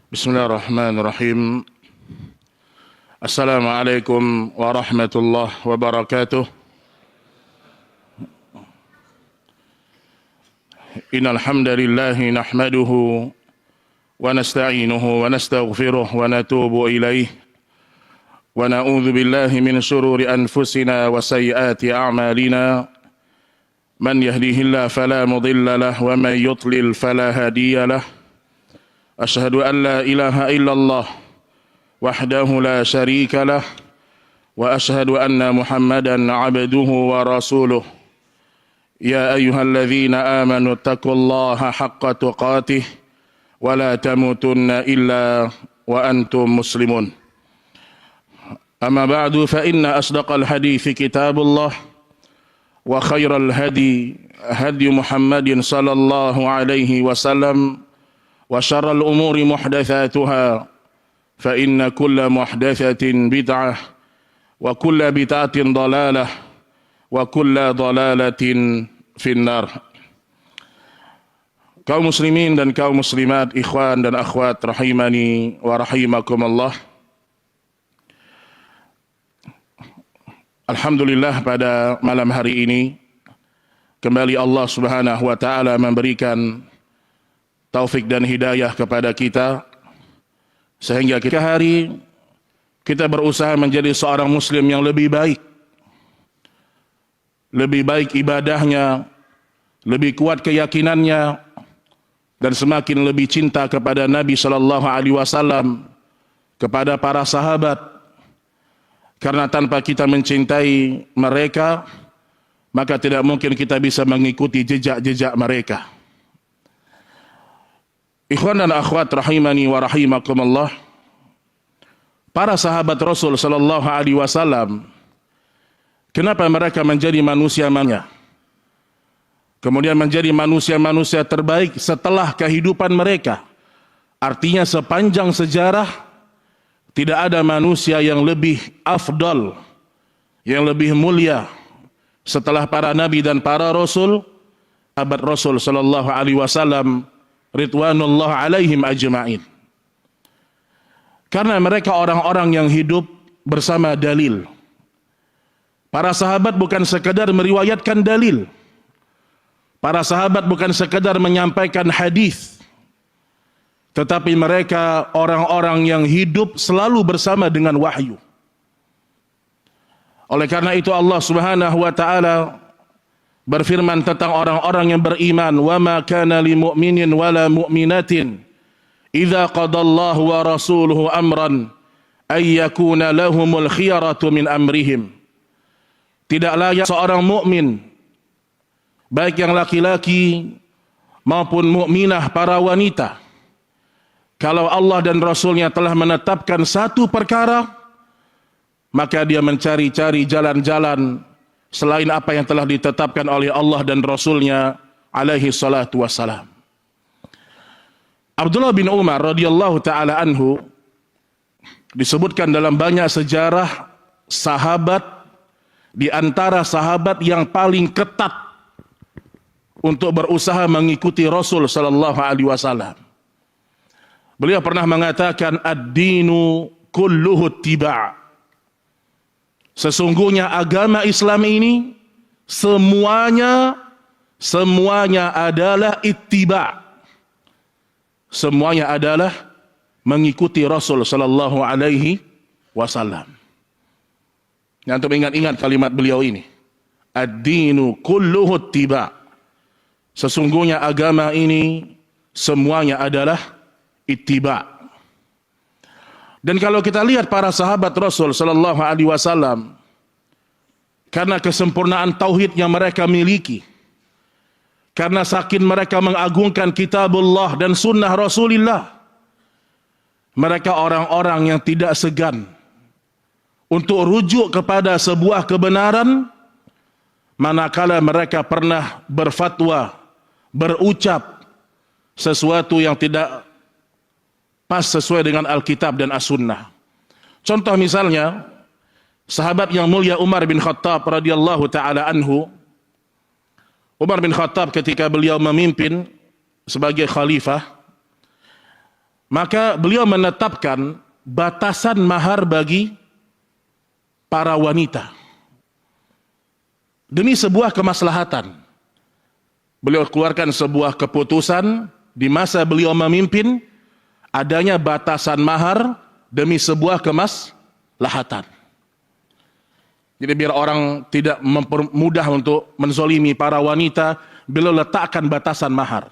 Bismillahirrahmanirrahim. Assalamualaikum warahmatullahi wabarakatuh. Innal hamdalillahi nahmaduhu wa nasta'inuhu wa nastaghfiruh wa natubu ilaihi wa na'udzu billahi min shururi anfusina wa sayyiati a'malina. Man yahdihillahu fala mudilla lahu wa man yudlil fala hadiya lahu. Asyhadu an la ilaha illallah wahdahu la syarika lah wa asyhadu anna Muhammadan abduhu wa rasuluh. Ya ayyuhalladzina amanu taqullaha haqqa tuqatih wa la tamutunna illa wa antum muslimun. Amma ba'du fa inna asdaqal hadithi kitabullah wa khairal hadi hadi Muhammadin sallallahu alaihi wasallam wa syarral umuri muhdatsatuha fa inna kulla muhdatsatin bid'ah wa kulla bid'atin dhalalah wa kulla dhalalatin finnar. Kaum muslimin dan kaum muslimat, ikhwan dan akhwat rahimani wa rahimakumullah. Alhamdulillah, pada malam hari ini kembali Allah Subhanahu wa taala memberikan taufik dan hidayah kepada kita sehingga kita berusaha menjadi seorang muslim yang lebih baik ibadahnya, lebih kuat keyakinannya, dan semakin lebih cinta kepada Nabi sallallahu alaihi wasallam, kepada para sahabat, karena tanpa kita mencintai mereka maka tidak mungkin kita bisa mengikuti jejak-jejak mereka. Ikhwan dan akhwat rahimani wa rahimakumullah, para sahabat Rasul sallallahu alaihi wasallam, kenapa mereka menjadi manusia-manusia, kemudian menjadi manusia-manusia terbaik setelah kehidupan mereka? Artinya sepanjang sejarah tidak ada manusia yang lebih afdal, yang lebih mulia setelah para nabi dan para rasul, sahabat Rasul sallallahu alaihi wasallam ridwanullah alaihim ajma'in. Karena mereka orang-orang yang hidup bersama dalil. Para sahabat bukan sekadar meriwayatkan dalil. Para sahabat bukan sekadar menyampaikan hadis, tetapi mereka orang-orang yang hidup selalu bersama dengan wahyu. Oleh karena itu Allah Subhanahu wa taala berfirman tentang orang-orang yang beriman, wa ma kana lil mu'minin wala mu'minatin idza qadallahu wa rasuluhu amran ay yakuna lahumul khiyaratu min amrihim. Tidak layak seorang mukmin, baik yang laki-laki maupun mukminah para wanita, kalau Allah dan Rasulnya telah menetapkan satu perkara, maka dia mencari-cari jalan-jalan selain apa yang telah ditetapkan oleh Allah dan Rasulnya alaihi salatu wassalam. Abdullah bin Umar radhiyallahu ta'ala anhu disebutkan dalam banyak sejarah sahabat, di antara sahabat yang paling ketat untuk berusaha mengikuti Rasul sallallahu alaihi wasallam. Beliau pernah mengatakan, ad-dinu kulluhu ittiba'. Sesungguhnya agama Islam ini semuanya adalah ittiba. Semuanya adalah mengikuti Rasul sallallahu alaihi wasallam. Untuk ingat-ingat kalimat beliau ini. Ad-dinu kulluhu ittiba. Sesungguhnya agama ini semuanya adalah ittiba. Dan kalau kita lihat para sahabat Rasul sallallahu alaihi wasallam, karena kesempurnaan tauhid yang mereka miliki, karena saking mereka mengagungkan kitabullah dan sunnah Rasulullah, mereka orang-orang yang tidak segan untuk rujuk kepada sebuah kebenaran manakala mereka pernah berfatwa, berucap sesuatu yang tidak pas sesuai dengan Alkitab dan As-Sunnah. Contoh misalnya, sahabat yang mulia Umar bin Khattab radhiyallahu ta'ala anhu. Umar bin Khattab ketika beliau memimpin sebagai khalifah, maka beliau menetapkan batasan mahar bagi para wanita demi sebuah kemaslahatan. Beliau keluarkan sebuah keputusan di masa beliau memimpin, adanya batasan mahar demi sebuah kemaslahatan. Jadi biar orang tidak mempermudah untuk menzolimi para wanita, beliau letakkan batasan mahar.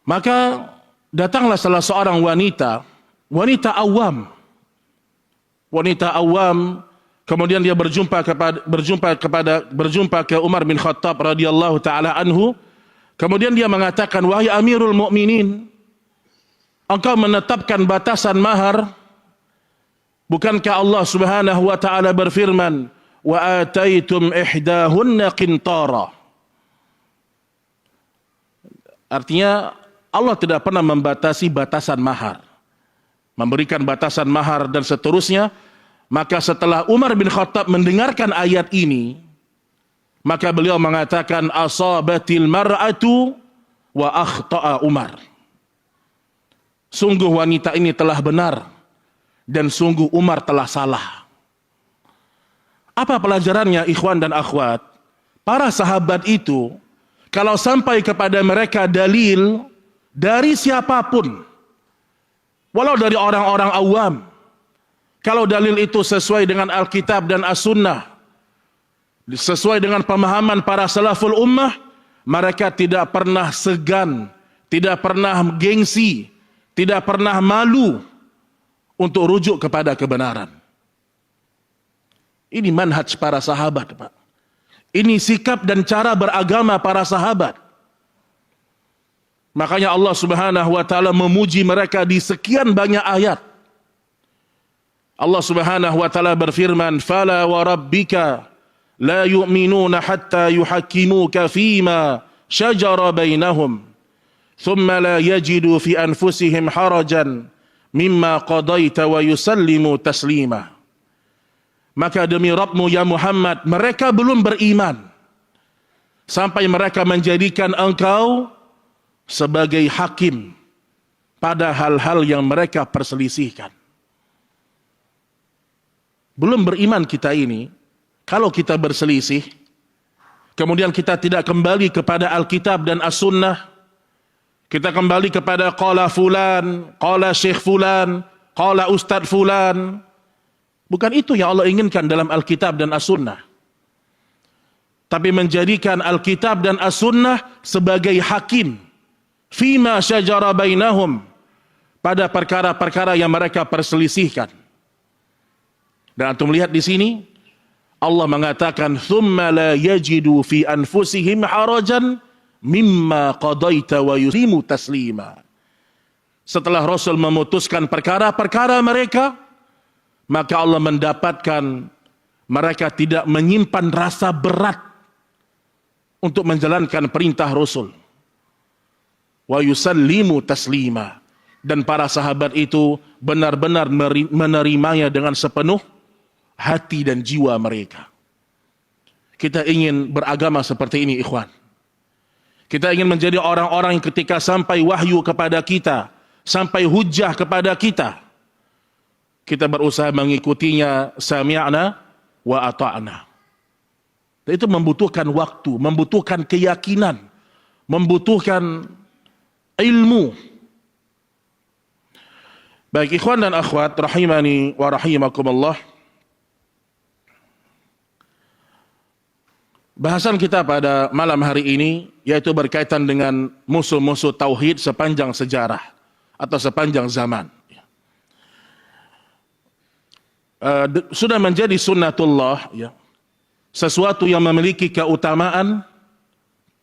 Maka datanglah salah seorang wanita awam, kemudian dia berjumpa ke Umar bin Khattab radhiyallahu taala anhu. Kemudian dia mengatakan, wahai Amirul Mukminin, engkau menetapkan batasan mahar. Bukankah Allah Subhanahu wa taala berfirman, wa ataitum ihdahunna qintara. Artinya Allah tidak pernah membatasi batasan mahar, memberikan batasan mahar dan seterusnya. Maka setelah Umar bin Khattab mendengarkan ayat ini, maka beliau mengatakan, asabatil mar'atu wa akhta'a Umar. Sungguh wanita ini telah benar dan sungguh Umar telah salah. Apa pelajarannya, ikhwan dan akhwat? Para sahabat itu, kalau sampai kepada mereka dalil dari siapapun, walau dari orang-orang awam, kalau dalil itu sesuai dengan Alkitab dan As-Sunnah, sesuai dengan pemahaman para salaful ummah, mereka tidak pernah segan, tidak pernah gengsi, tidak pernah malu untuk rujuk kepada kebenaran. Ini manhaj para sahabat, Pak. Ini sikap dan cara beragama para sahabat. Makanya Allah Subhanahu wa taala memuji mereka di sekian banyak ayat. Allah Subhanahu wa taala berfirman, "Fala wa rabbika la yu'minuna hatta yuhakkimuka fima shajara bainahum, thumma la yajidu fi anfusihim harajan mimma qadaita wa yusallimu taslima." Maka demi Rabbmu ya Muhammad, mereka belum beriman sampai mereka menjadikan engkau sebagai hakim pada hal-hal yang mereka perselisihkan. Belum beriman kita ini, kalau kita berselisih, kemudian kita tidak kembali kepada Alkitab dan As-Sunnah, kita kembali kepada qala fulan, qala syekh fulan, qala ustadz fulan. Bukan itu yang Allah inginkan dalam Alkitab dan As-Sunnah. Tapi menjadikan Alkitab dan As-Sunnah sebagai hakim fima syajara bainahum, pada perkara-perkara yang mereka perselisihkan. Dan antum lihat di sini Allah mengatakan, thumma la yajidu fi anfusihim harajan mimma qadaita wa yusallimu taslima. Setelah Rasul memutuskan perkara-perkara mereka, maka Allah mendapatkan mereka tidak menyimpan rasa berat untuk menjalankan perintah Rasul. Wa yusallimu taslima. Dan para sahabat itu benar-benar menerimanya dengan sepenuh hati dan jiwa mereka. Kita ingin beragama seperti ini, ikhwan. Kita ingin menjadi orang-orang yang ketika sampai wahyu kepada kita, sampai hujah kepada kita, kita berusaha mengikutinya, sami'na wa ata'na. Dan itu membutuhkan waktu, membutuhkan keyakinan, membutuhkan ilmu. Baik ikhwan dan akhwat, rahimani wa rahimakumullah. Bahasan kita pada malam hari ini yaitu berkaitan dengan musuh-musuh tauhid sepanjang sejarah atau sepanjang zaman. Sudah menjadi sunnatullah, ya, sesuatu yang memiliki keutamaan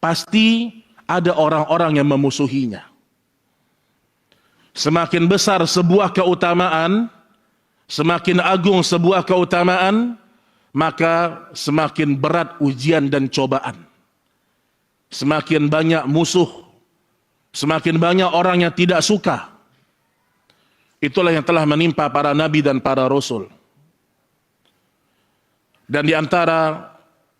pasti ada orang-orang yang memusuhinya. Semakin besar sebuah keutamaan, semakin agung sebuah keutamaan, maka semakin berat ujian dan cobaan. Semakin banyak musuh, semakin banyak orang yang tidak suka. Itulah yang telah menimpa para nabi dan para rasul. Dan di antara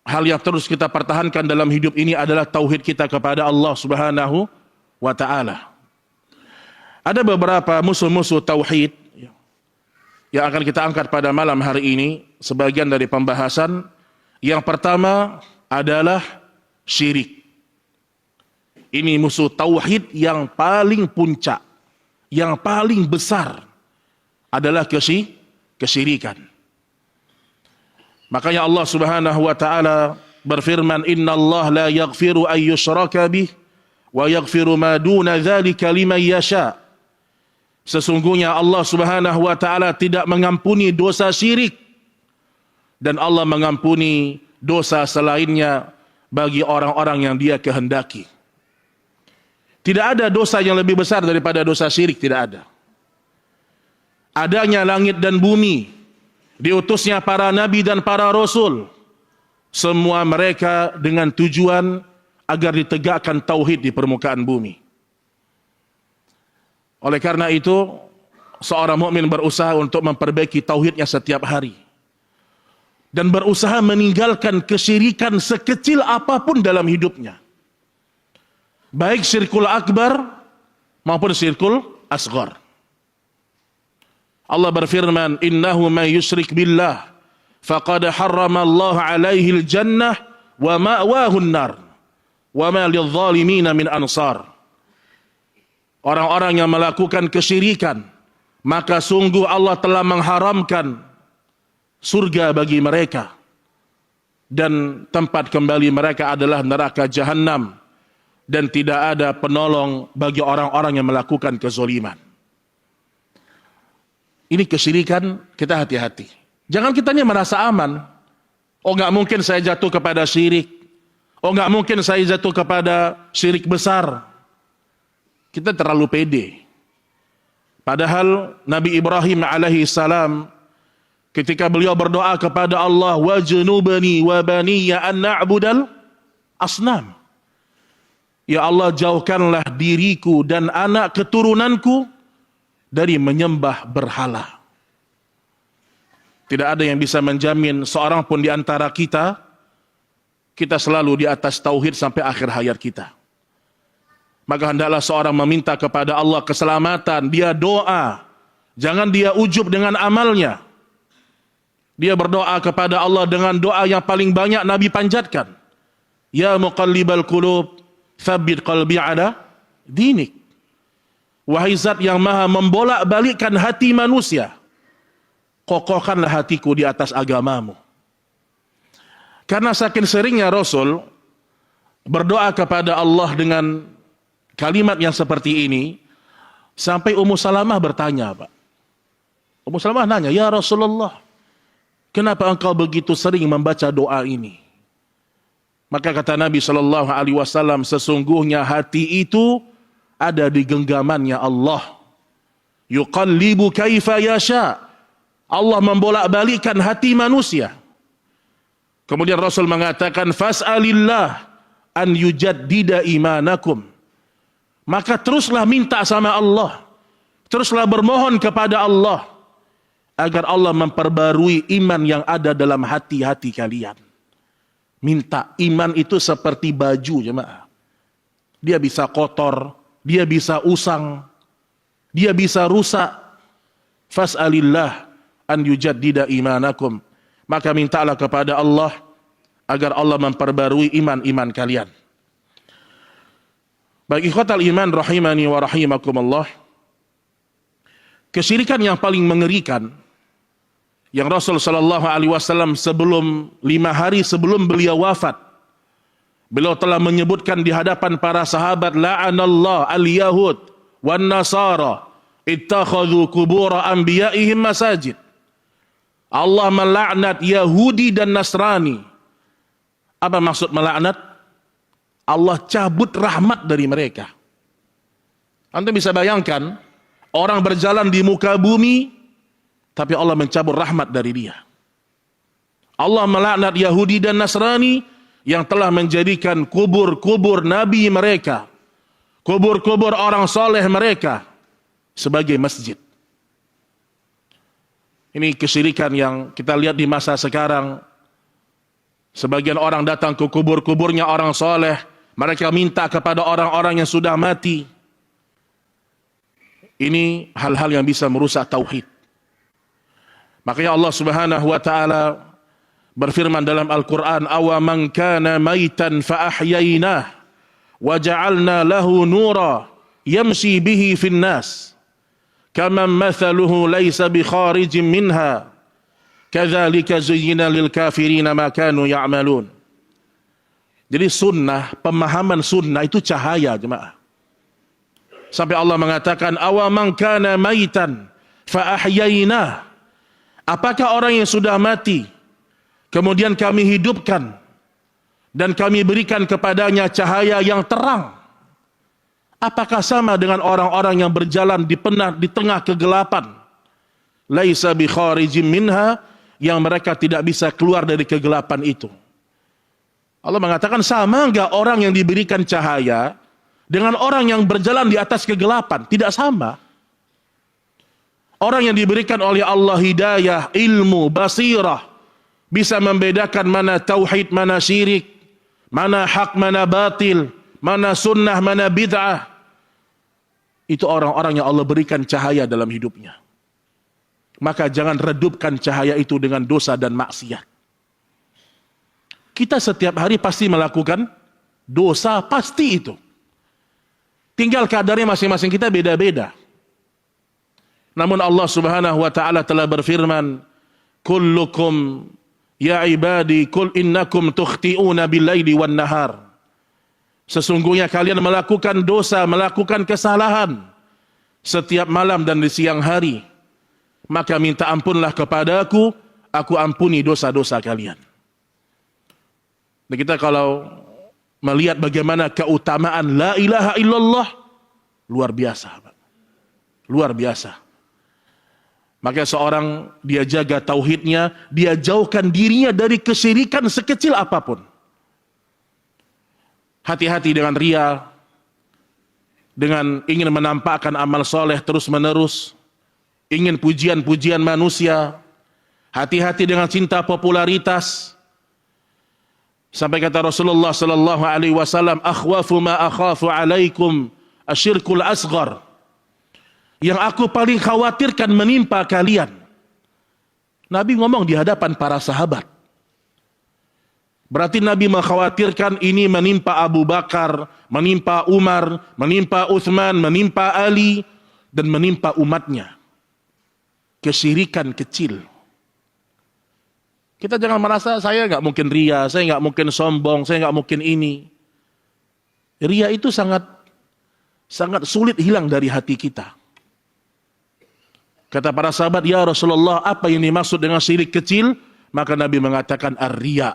hal yang terus kita pertahankan dalam hidup ini adalah tauhid kita kepada Allah Subhanahu wa taala. Ada beberapa musuh-musuh tauhid yang akan kita angkat pada malam hari ini, sebagian dari pembahasan. Yang pertama adalah syirik. Ini musuh tauhid yang paling puncak, yang paling besar adalah kesyirikan. Makanya Allah Subhanahu wa taala berfirman, "Innallaha la yaghfiru an yushraka bih wa yaghfiru ma duna dzalika liman yasha." Sesungguhnya Allah Subhanahu wa taala tidak mengampuni dosa syirik, dan Allah mengampuni dosa selainnya bagi orang-orang yang Dia kehendaki. Tidak ada dosa yang lebih besar daripada dosa syirik, tidak ada. Adanya langit dan bumi, diutusnya para nabi dan para rasul, semua mereka dengan tujuan agar ditegakkan tauhid di permukaan bumi. Oleh karena itu, seorang mukmin berusaha untuk memperbaiki tauhidnya setiap hari, dan berusaha meninggalkan kesyirikan sekecil apapun dalam hidupnya, baik syirkul akbar maupun syirkul asghar. Allah berfirman, "Innahu man yusyrik billah faqad harrama Allah alaihi al-jannah wa ma'wahu an-nar wa ma lidh-dhalimin min ansar." Orang-orang yang melakukan kesyirikan, maka sungguh Allah telah mengharamkan surga bagi mereka, dan tempat kembali mereka adalah neraka jahanam, dan tidak ada penolong bagi orang-orang yang melakukan kezaliman. Ini kesyirikan, kita hati-hati. Jangan kita ini merasa aman. Oh, nggak mungkin saya jatuh kepada syirik. Oh, nggak mungkin saya jatuh kepada syirik besar. Kita terlalu pede. Padahal Nabi Ibrahim alaihi salam, ketika beliau berdoa kepada Allah, "Wajnubni wa baniya an na'budal asnam." Ya Allah, jauhkanlah diriku dan anak keturunanku dari menyembah berhala. Tidak ada yang bisa menjamin seorang pun di antara kita selalu di atas tauhid sampai akhir hayat kita. Maka hendaklah seorang meminta kepada Allah keselamatan. Dia doa, jangan dia ujub dengan amalnya. Dia berdoa kepada Allah dengan doa yang paling banyak Nabi panjatkan. "Ya muqallibal qulub, tsabbit qalbi ala dinik." Wahai zat yang maha membolak-balikkan hati manusia, kokohkanlah hatiku di atas agamamu. Karena saking seringnya Rasul berdoa kepada Allah dengan kalimat yang seperti ini, sampai Ummu Salamah bertanya, Pak. Ummu Salamah nanya, "Ya Rasulullah, kenapa engkau begitu sering membaca doa ini?" Maka kata Nabi SAW, sesungguhnya hati itu ada di genggamannya Allah. Yuqallibu kaifa yasha. Allah membolak-balikkan hati manusia. Kemudian Rasul mengatakan, "Fas'alillah an yujaddida imanakum." Maka teruslah minta sama Allah, teruslah bermohon kepada Allah agar Allah memperbarui iman yang ada dalam hati-hati kalian. Minta. Iman itu seperti baju, jemaah. Dia bisa kotor, dia bisa usang, dia bisa rusak. Fas'alillah an yujaddida imanakum. Maka mintalah kepada Allah agar Allah memperbarui iman-iman kalian. Bagi ikhwatal iman rahimani wa rahimakumullah, kesyirikan yang paling mengerikan yang Rasul sallallahu alaihi wasallam sebelum 5 hari sebelum beliau wafat, beliau telah menyebutkan di hadapan para sahabat, "La'anallah al-yahud wan nasara ittakhadhu qubur anbiya'ihim masajid." Allah melaknat Yahudi dan Nasrani. Apa maksud melaknat? Allah cabut rahmat dari mereka. Anda bisa bayangkan, orang berjalan di muka bumi, tapi Allah mencabut rahmat dari dia. Allah melaknat Yahudi dan Nasrani yang telah menjadikan kubur-kubur nabi mereka, kubur-kubur orang soleh mereka sebagai masjid. Ini kesyirikan yang kita lihat di masa sekarang. Sebagian orang datang ke kubur-kuburnya orang soleh, mereka minta kepada orang-orang yang sudah mati. Ini hal-hal yang bisa merusak tauhid. Makanya Allah Subhanahu wa taala berfirman dalam Al-Qur'an, "Awa man kana maitan fa ahyaynah wa ja'alna lahu nura yamshi bihi fin nas kama mathaluhu laysa bi kharijin minha kadzalika zuyyina lil kafirina ma kanu ya'malun." Jadi sunnah, pemahaman sunnah itu cahaya, jemaah. Sampai Allah mengatakan, "Awa man kana maitan fa ahyaynah." Apakah orang yang sudah mati kemudian kami hidupkan dan kami berikan kepadanya cahaya yang terang? Apakah sama dengan orang-orang yang berjalan di tengah kegelapan? Laisa bi kharijim minha, yang mereka tidak bisa keluar dari kegelapan itu. Allah mengatakan, sama enggak orang yang diberikan cahaya dengan orang yang berjalan di atas kegelapan? Tidak sama. Orang yang diberikan oleh Allah hidayah, ilmu, basirah, bisa membedakan mana tauhid, mana syirik, mana hak, mana batil, mana sunnah, mana bid'ah. Itu orang-orang yang Allah berikan cahaya dalam hidupnya. Maka jangan redupkan cahaya itu dengan dosa dan maksiat. Kita setiap hari pasti melakukan dosa, pasti itu. Tinggal kadarnya masing-masing kita beda-beda. Namun Allah Subhanahu wa taala telah berfirman, "Kullukum ya ibadi kul innakum tukhti'una bil-laili wan-nahar." Sesungguhnya kalian melakukan dosa, melakukan kesalahan setiap malam dan di siang hari. Maka minta ampunlah kepadaku, aku ampuni dosa-dosa kalian. Dan kita kalau melihat bagaimana keutamaan la ilaha illallah, luar biasa. Luar biasa. Maka seorang dia jaga tauhidnya, dia jauhkan dirinya dari kesyirikan sekecil apapun. Hati-hati dengan riya, dengan ingin menampakkan amal soleh terus menerus, ingin pujian-pujian manusia, hati-hati dengan cinta popularitas. Sampai kata Rasulullah sallallahu alaihi wasallam, "Akhwafu ma akhafu alaikum asyirkul asghar." Yang aku paling khawatirkan menimpa kalian. Nabi ngomong di hadapan para sahabat. Berarti Nabi mengkhawatirkan ini menimpa Abu Bakar, menimpa Umar, menimpa Utsman, menimpa Ali, dan menimpa umatnya. Kesyirikan kecil. Kita jangan merasa saya nggak mungkin ria, saya nggak mungkin sombong, saya nggak mungkin ini. Ria itu sangat sulit hilang dari hati kita. Kata para sahabat, "Ya Rasulullah, apa yang dimaksud dengan syirik kecil?" Maka Nabi mengatakan ar-riya.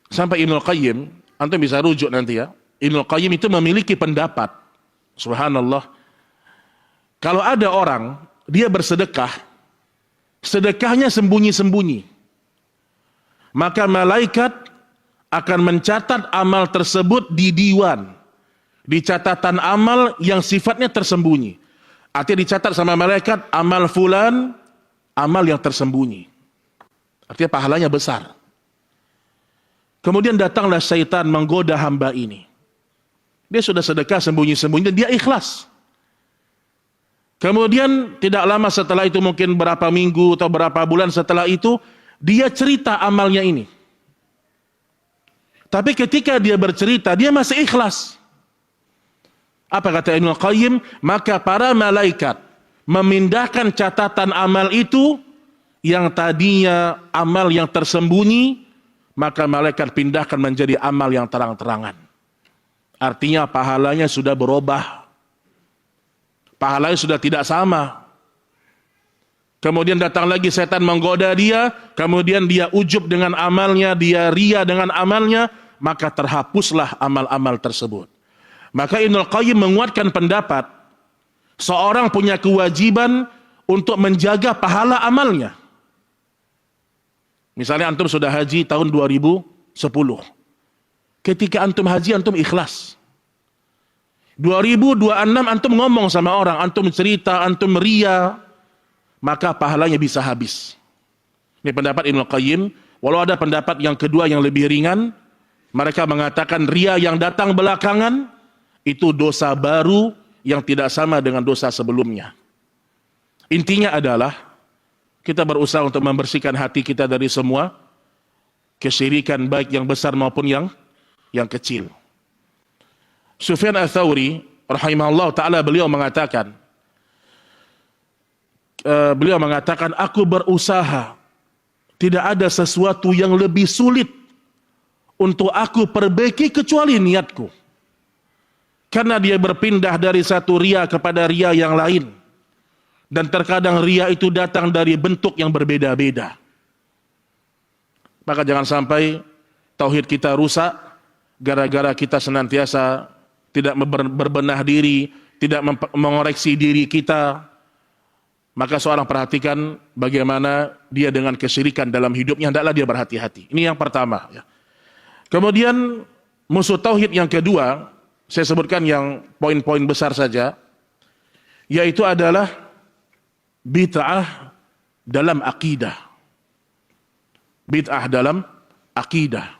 Sampai Ibnul Qayyim, antum bisa rujuk nanti ya. Ibnul Qayyim itu memiliki pendapat, subhanallah, kalau ada orang dia bersedekah, sedekahnya sembunyi-sembunyi, maka malaikat akan mencatat amal tersebut di diwan, di catatan amal yang sifatnya tersembunyi. Artinya dicatat sama malaikat, amal fulan, amal yang tersembunyi. Artinya pahalanya besar. Kemudian datanglah syaitan menggoda hamba ini. Dia sudah sedekah sembunyi-sembunyi dan dia ikhlas. Kemudian tidak lama setelah itu, mungkin berapa minggu atau berapa bulan setelah itu, dia cerita amalnya ini. Tapi ketika dia bercerita, dia masih ikhlas. Apa kata Ibnu Qayyim? Maka para malaikat memindahkan catatan amal itu, yang tadinya amal yang tersembunyi, maka malaikat pindahkan menjadi amal yang terang-terangan. Artinya pahalanya sudah berubah. Pahalanya sudah tidak sama. Kemudian datang lagi setan menggoda dia, kemudian dia ujub dengan amalnya, dia ria dengan amalnya, maka terhapuslah amal-amal tersebut. Maka Ibnul Qayyim menguatkan pendapat, seorang punya kewajiban untuk menjaga pahala amalnya. Misalnya antum sudah haji tahun 2010. Ketika antum haji, antum ikhlas. 2026 antum ngomong sama orang, antum cerita, antum ria, maka pahalanya bisa habis. Ini pendapat Ibnul Qayyim. Walau ada pendapat yang kedua yang lebih ringan, mereka mengatakan ria yang datang belakangan itu dosa baru yang tidak sama dengan dosa sebelumnya. Intinya adalah kita berusaha untuk membersihkan hati kita dari semua kesyirikan, baik yang besar maupun yang kecil. Sufyan Ats-Tsauri rahimahullah taala beliau mengatakan, aku berusaha, tidak ada sesuatu yang lebih sulit untuk aku perbaiki kecuali niatku. Karena dia berpindah dari satu ria kepada ria yang lain. Dan terkadang ria itu datang dari bentuk yang berbeda-beda. Maka jangan sampai tauhid kita rusak gara-gara kita senantiasa tidak berbenah diri, tidak mengoreksi diri kita. Maka seorang perhatikan bagaimana dia dengan kesyirikan dalam hidupnya, hendaklah dia berhati-hati. Ini yang pertama. Kemudian musuh tauhid yang kedua, saya sebutkan yang poin-poin besar saja, yaitu adalah bid'ah dalam akidah. Bid'ah dalam akidah.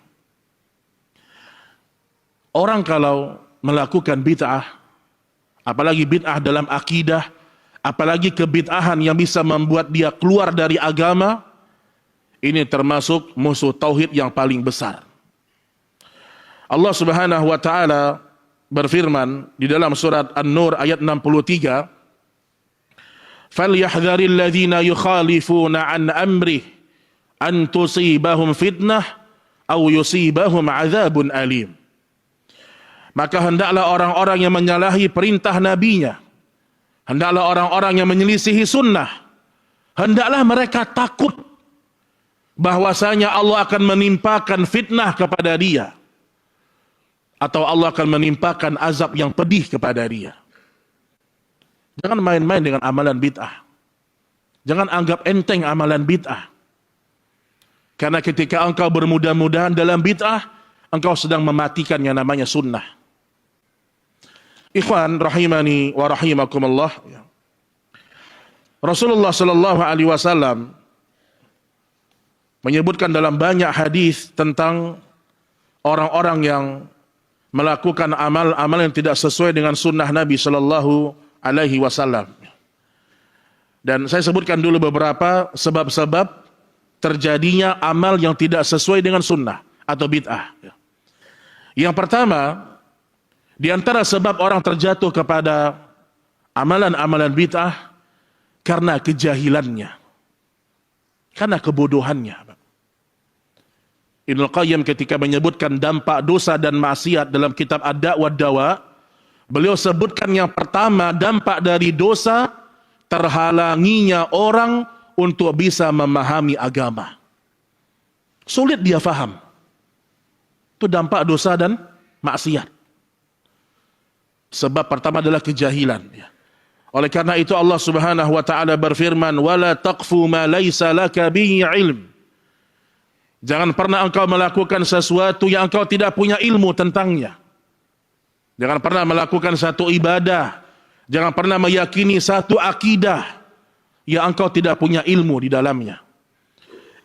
Orang kalau melakukan bid'ah, apalagi bid'ah dalam akidah, apalagi kebid'ahan yang bisa membuat dia keluar dari agama, ini termasuk musuh tauhid yang paling besar. Allah Subhanahu wa taala berfirman di dalam surat An-Nur ayat 63, "Falyahdharil ladzina yukhalifuna an amrih an tusibahum fitnah aw yusibahum adzabun alim." Maka hendaklah orang-orang yang menyalahi perintah nabinya, hendaklah orang-orang yang menyelisihi sunnah, hendaklah mereka takut bahwasanya Allah akan menimpakan fitnah kepada dia, atau Allah akan menimpakan azab yang pedih kepada dia. Jangan main-main dengan amalan bid'ah. Jangan anggap enteng amalan bid'ah. Karena ketika engkau bermudah-mudahan dalam bid'ah, engkau sedang mematikan yang namanya sunnah. Ikhwan rahimani wa rahimakumullah. Rasulullah sallallahu alaihi wasallam menyebutkan dalam banyak hadis tentang orang-orang yang melakukan amal-amal yang tidak sesuai dengan sunnah Nabi sallallahu alaihi wasallam. Dan saya sebutkan dulu beberapa sebab-sebab terjadinya amal yang tidak sesuai dengan sunnah atau bid'ah. Yang pertama, di antara sebab orang terjatuh kepada amalan-amalan bid'ah karena kejahilannya, karena kebodohannya. Ibnu Qayyim ketika menyebutkan dampak dosa dan maksiat dalam kitab Ad-Da' wa Dawa, beliau sebutkan yang pertama, dampak dari dosa terhalanginya orang untuk bisa memahami agama. Sulit dia faham. Itu dampak dosa dan maksiat. Sebab pertama adalah kejahilan. Oleh karena itu Allah Subhanahu wa taala berfirman, "Wala taqfu ma laisa laka bihi ilm." Jangan pernah engkau melakukan sesuatu yang engkau tidak punya ilmu tentangnya. Jangan pernah melakukan satu ibadah, jangan pernah meyakini satu akidah yang engkau tidak punya ilmu di dalamnya.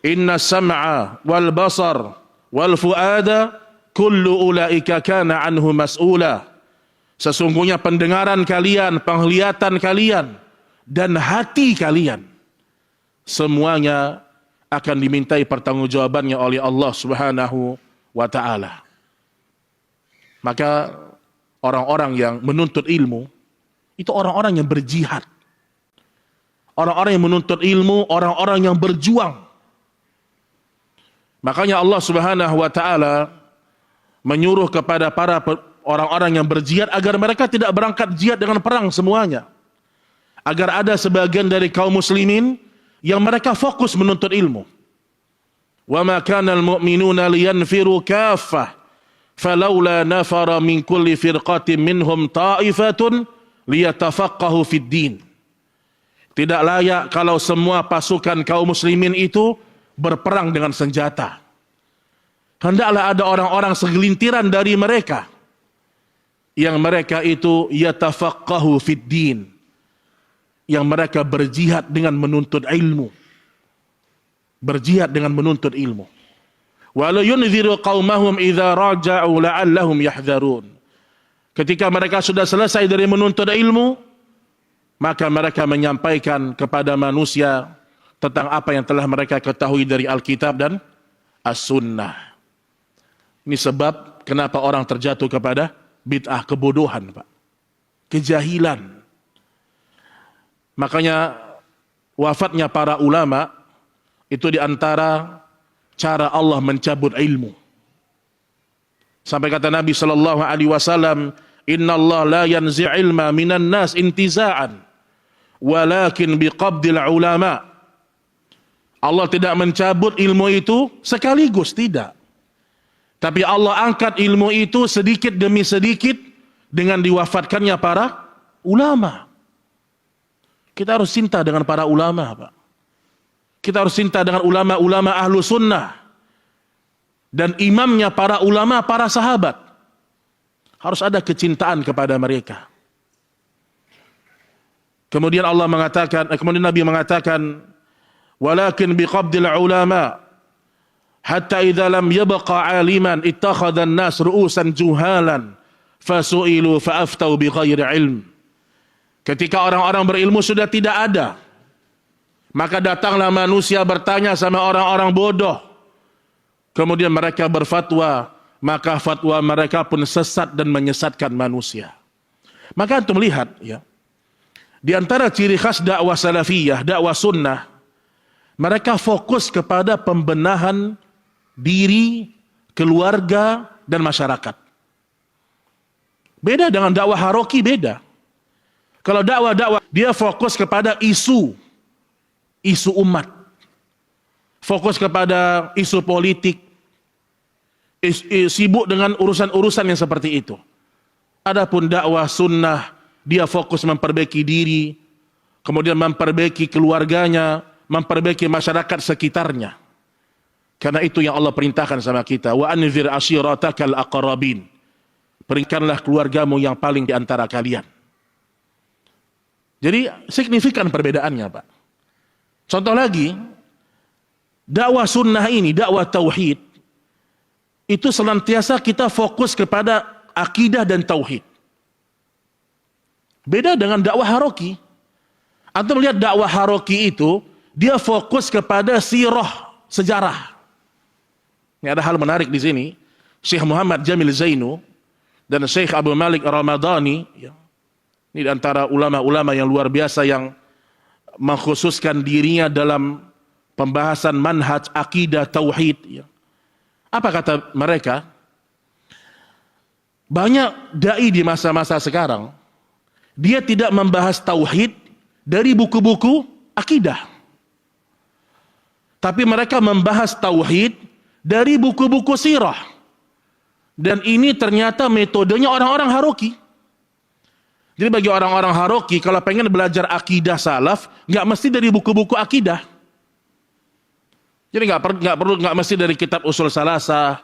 Inna sam'a wal basar wal fuada kullu ulaika kana anhu mas'ula. Sesungguhnya pendengaran kalian, penglihatan kalian, dan hati kalian, semuanya akan dimintai pertanggungjawabannya oleh Allah Subhanahu wa taala. Maka orang-orang yang menuntut ilmu itu orang-orang yang berjihad. Orang-orang yang menuntut ilmu, orang-orang yang berjuang. Makanya Allah Subhanahu wa taala menyuruh kepada para orang-orang yang berjihad agar mereka tidak berangkat jihad dengan perang semuanya. Agar ada sebagian dari kaum muslimin yang mereka fokus menuntut ilmu. Wa ma kana al-mu'minuna liyanfiru kaffah falaula nafara min kulli firqatin minhum ta'ifatun liyatafaqahu fid din. Tidak layak kalau semua pasukan kaum muslimin itu berperang dengan senjata. Hendaklah ada orang-orang segelintiran dari mereka yang mereka itu yatafaqahu fid din, yang mereka berjihad dengan menuntut ilmu. Berjihad dengan menuntut ilmu. Wa la yunziru qaumahum idza raja'u la'allahum yahdharun. Ketika mereka sudah selesai dari menuntut ilmu, maka mereka menyampaikan kepada manusia tentang apa yang telah mereka ketahui dari Alkitab dan As-Sunnah. Ini sebab kenapa orang terjatuh kepada bid'ah, kebodohan, Pak. Kejahilan. Makanya wafatnya para ulama itu diantara cara Allah mencabut ilmu. Sampai kata Nabi sallallahu alaihi wasallam, "Innallaha la yanzi' ilma minan nas intiza'an, walakin biqabdil ulama." Allah tidak mencabut ilmu itu sekaligus, tidak. Tapi Allah angkat ilmu itu sedikit demi sedikit dengan diwafatkannya para ulama. Kita harus cinta dengan para ulama, Pak. Kita harus cinta dengan ulama-ulama ahlu sunnah. Dan imamnya para ulama, para sahabat. Harus ada kecintaan kepada mereka. Kemudian Nabi mengatakan, "Walakin biqabdil ulama, hatta idza lam yabqa 'aliman ittakhadha an-nas ru'usan juhalan, fasu'ilu fa'aftau bighairi ilm." Ketika orang-orang berilmu sudah tidak ada, maka datanglah manusia bertanya sama orang-orang bodoh. Kemudian mereka berfatwa, maka fatwa mereka pun sesat dan menyesatkan manusia. Maka antum lihat, ya, di antara ciri khas dakwah salafiyah, dakwah sunnah, mereka fokus kepada pembenahan diri, keluarga, dan masyarakat. Beda dengan dakwah haroki, beda. Kalau dakwah dia fokus kepada isu umat, fokus kepada isu politik, sibuk dengan urusan-urusan yang seperti itu. Adapun dakwah sunnah, dia fokus memperbaiki diri, kemudian memperbaiki keluarganya, memperbaiki masyarakat sekitarnya. Karena itu yang Allah perintahkan sama kita, wa anzir ashiratakal aqrabin. Peringatkanlah keluargamu yang paling di antara kalian. Jadi signifikan perbedaannya, Pak. Contoh lagi, dakwah sunnah ini, dakwah tauhid, itu senantiasa kita fokus kepada akidah dan tauhid. Beda dengan dakwah haroki. Antum melihat dakwah haroki itu, dia fokus kepada sirah, sejarah. Ini ada hal menarik di sini. Syekh Muhammad Jamil Zainu dan Syekh Abu Malik Ramadhani, ya, ini di antara ulama-ulama yang luar biasa yang mengkhususkan dirinya dalam pembahasan manhaj akidah tauhid, ya. Apa kata mereka? Banyak dai di masa-masa sekarang, dia tidak membahas tauhid dari buku-buku akidah, tapi mereka membahas tauhid dari buku-buku sirah. Dan ini ternyata metodenya orang-orang haroki. Jadi bagi orang-orang haroki, kalau pengen belajar akidah salaf, nggak mesti dari buku-buku akidah. Jadi nggak mesti dari kitab usul salasah,